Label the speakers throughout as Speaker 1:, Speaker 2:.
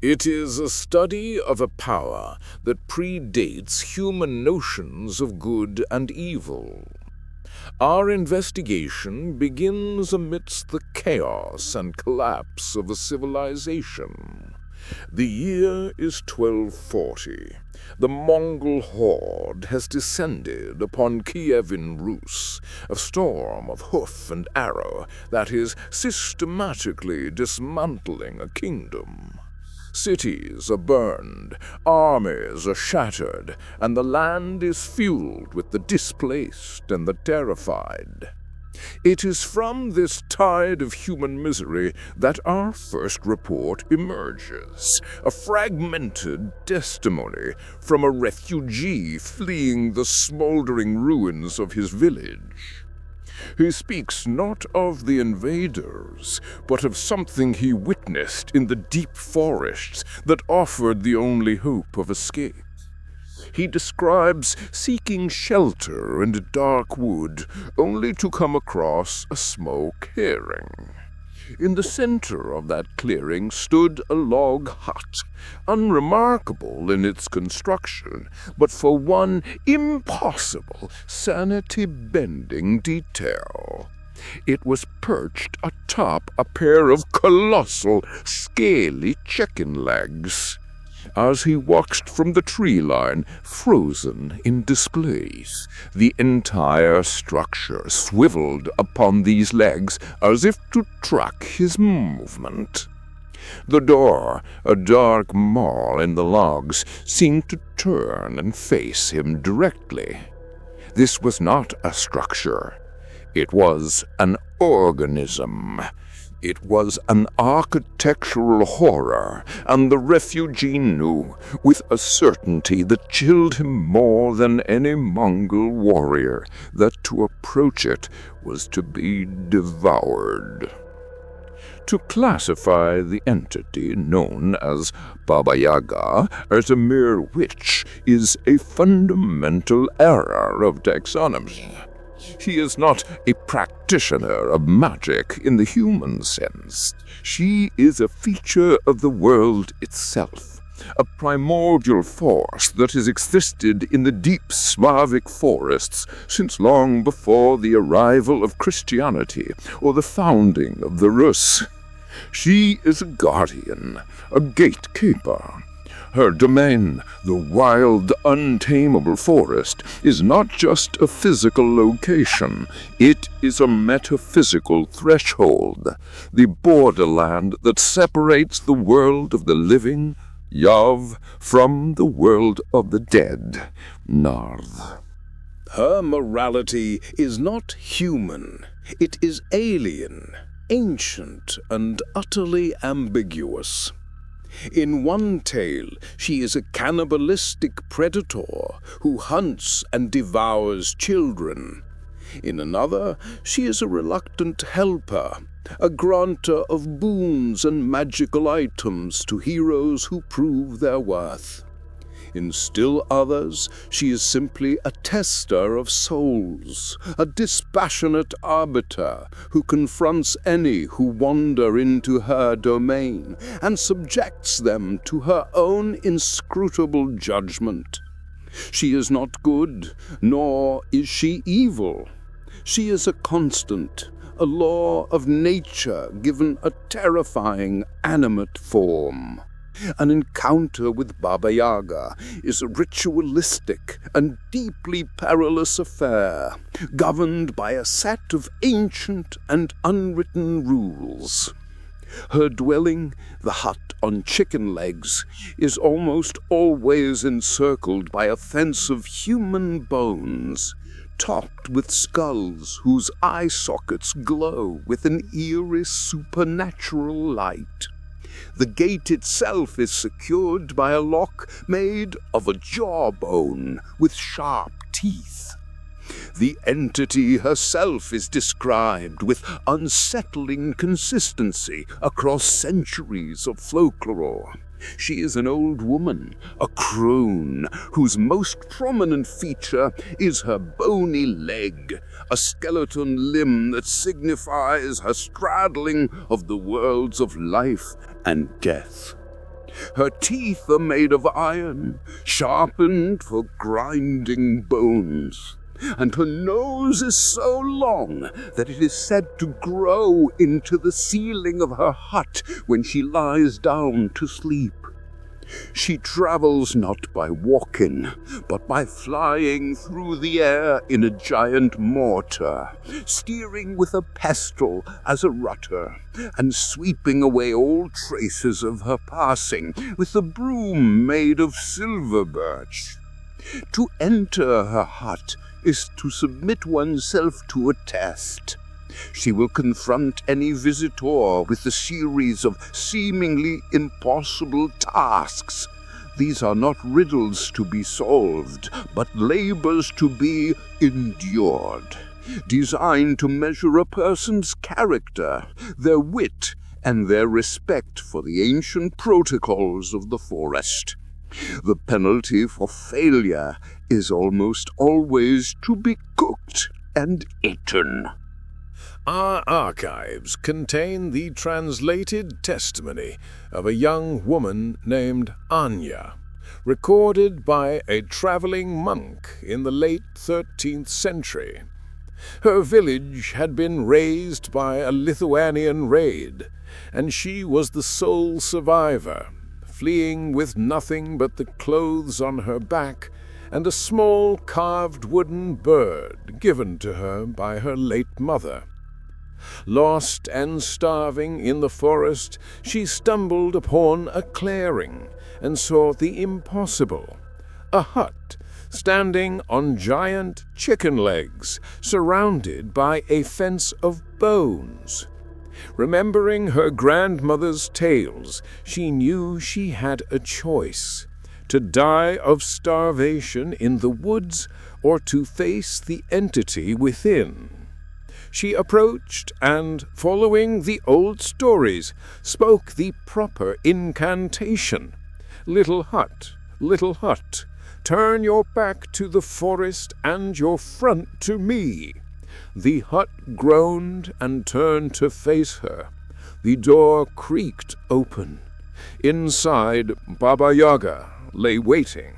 Speaker 1: It is a study of a power that predates human notions of good and evil. Our investigation begins amidst the chaos and collapse of a civilization. The year is 1240. The Mongol horde has descended upon Kievan Rus, a storm of hoof and arrow that is systematically dismantling a kingdom. Cities are burned, armies are shattered, and the land is filled with the displaced and the terrified. It is from this tide of human misery that our first report emerges, a fragmented testimony from a refugee fleeing the smoldering ruins of his village. He speaks not of the invaders, but of something he witnessed in the deep forests that offered the only hope of escape. He describes seeking shelter in a dark wood, only to come across a smoke clearing. In the center of that clearing stood a log hut, unremarkable in its construction, but for one impossible, sanity-bending detail. It was perched atop a pair of colossal, scaly chicken legs. As he watched from the tree line, frozen in disbelief, the entire structure swiveled upon these legs as if to track his movement. The door, a dark maw in the logs, seemed to turn and face him directly. This was not a structure. It was an organism. It was an architectural horror, and the refugee knew, with a certainty that chilled him more than any Mongol warrior, that to approach it was to be devoured. To classify the entity known as Baba Yaga as a mere witch is a fundamental error of taxonomy. She is not a practitioner of magic in the human sense. She is a feature of the world itself, a primordial force that has existed in the deep Slavic forests since long before the arrival of Christianity or the founding of the Rus. She is a guardian, a gatekeeper. Her domain, the wild, untamable forest, is not just a physical location. It is a metaphysical threshold, the borderland that separates the world of the living, Yav, from the world of the dead, Narth.
Speaker 2: Her morality is not human. It is alien, ancient, and utterly ambiguous. In one tale, she is a cannibalistic predator who hunts and devours children. In another, she is a reluctant helper, a granter of boons and magical items to heroes who prove their worth. In still others, she is simply a tester of souls, a dispassionate arbiter who confronts any who wander into her domain and subjects them to her own inscrutable judgment. She is not good, nor is she evil. She is a constant, a law of nature given a terrifying, animate form. An encounter with Baba Yaga is a ritualistic and deeply perilous affair, governed by a set of ancient and unwritten rules. Her dwelling, the hut on chicken legs, is almost always encircled by a fence of human bones, topped with skulls whose eye sockets glow with an eerie supernatural light. The gate itself is secured by a lock made of a jawbone with sharp teeth. The entity herself is described with unsettling consistency across centuries of folklore. She is an old woman, a crone, whose most prominent feature is her bony leg, a skeleton limb that signifies her straddling of the worlds of life and death. Her teeth are made of iron, sharpened for grinding bones. And her nose is so long that it is said to grow into the ceiling of her hut when she lies down to sleep. She travels not by walking, but by flying through the air in a giant mortar, steering with a pestle as a rudder, and sweeping away all traces of her passing with a broom made of silver birch. To enter her hut is to submit oneself to a test. She will confront any visitor with a series of seemingly impossible tasks. These are not riddles to be solved, but labors to be endured, designed to measure a person's character, their wit, and their respect for the ancient protocols of the forest. The penalty for failure is almost always to be cooked and eaten.
Speaker 1: Our archives contain the translated testimony of a young woman named Anya, recorded by a traveling monk in the late 13th century. Her village had been razed by a Lithuanian raid, and she was the sole survivor, fleeing with nothing but the clothes on her back and a small carved wooden bird given to her by her late mother. Lost and starving in the forest, she stumbled upon a clearing and saw the impossible, a hut standing on giant chicken legs, surrounded by a fence of bones. Remembering her grandmother's tales, she knew she had a choice: to die of starvation in the woods or to face the entity within. She approached and, following the old stories, spoke the proper incantation. Little hut, turn your back to the forest and your front to me. The hut groaned and turned to face her. The door creaked open. Inside, Baba Yaga lay waiting.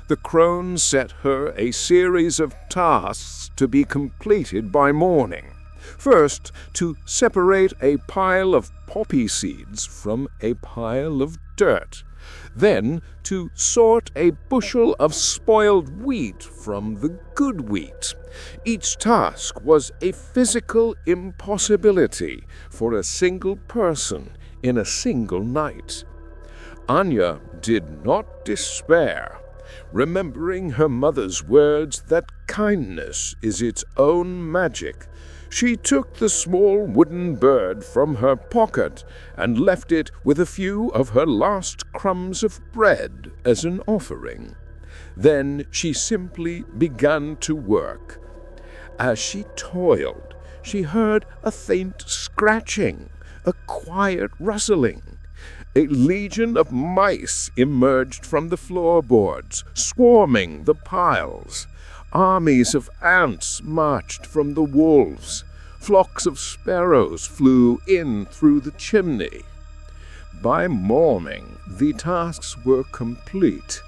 Speaker 1: The crone set her a series of tasks to be completed by morning. First, to separate a pile of poppy seeds from a pile of dirt. Then, to sort a bushel of spoiled wheat from the good wheat. Each task was a physical impossibility for a single person in a single night. Anya did not despair. Remembering her mother's words that kindness is its own magic, she took the small wooden bird from her pocket and left it with a few of her last crumbs of bread as an offering. Then she simply began to work. As she toiled, she heard a faint scratching, a quiet rustling. A legion of mice emerged from the floorboards, swarming the piles. Armies of ants marched from the walls. Flocks of sparrows flew in through the chimney. By morning, the tasks were complete.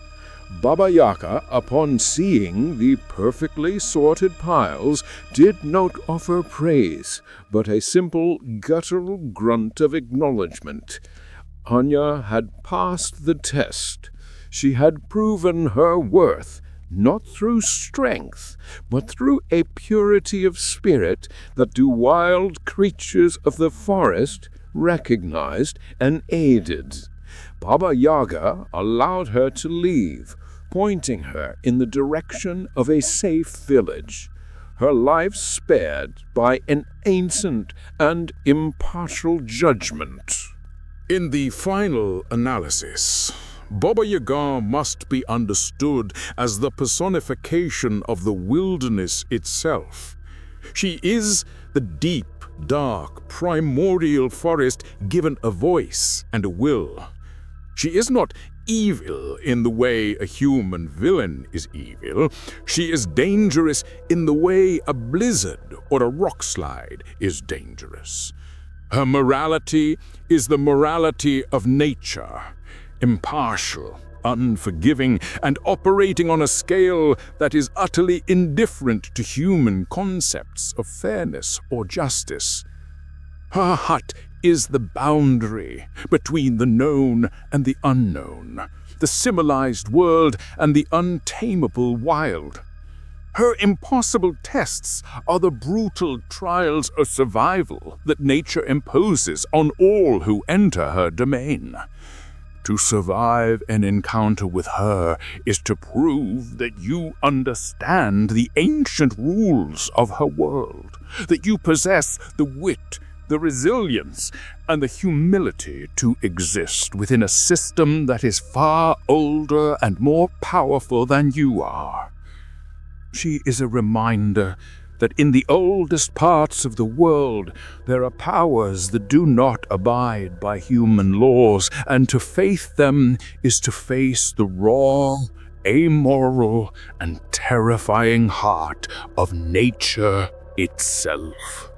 Speaker 1: Baba Yaga, upon seeing the perfectly sorted piles, did not offer praise, but a simple guttural grunt of acknowledgment. Anya had passed the test. She had proven her worth, not through strength, but through a purity of spirit that the wild creatures of the forest recognized and aided. Baba Yaga allowed her to leave, pointing her in the direction of a safe village, her life spared by an ancient and impartial judgment.
Speaker 3: In the final analysis, Baba Yaga must be understood as the personification of the wilderness itself. She is the deep, dark, primordial forest given a voice and a will. She is not evil in the way a human villain is evil. She is dangerous in the way a blizzard or a rockslide is dangerous. Her morality is the morality of nature. impartial, unforgiving, and operating on a scale that is utterly indifferent to human concepts of fairness or justice. Her hut is the boundary between the known and the unknown, the civilized world and the untamable wild. Her impossible tests are the brutal trials of survival that nature imposes on all who enter her domain. To survive an encounter with her is to prove that you understand the ancient rules of her world, that you possess the wit, the resilience, and the humility to exist within a system that is far older and more powerful than you are. She is a reminder that in the oldest parts of the world there are powers that do not abide by human laws, and to face them is to face the raw, amoral, and terrifying heart of nature itself.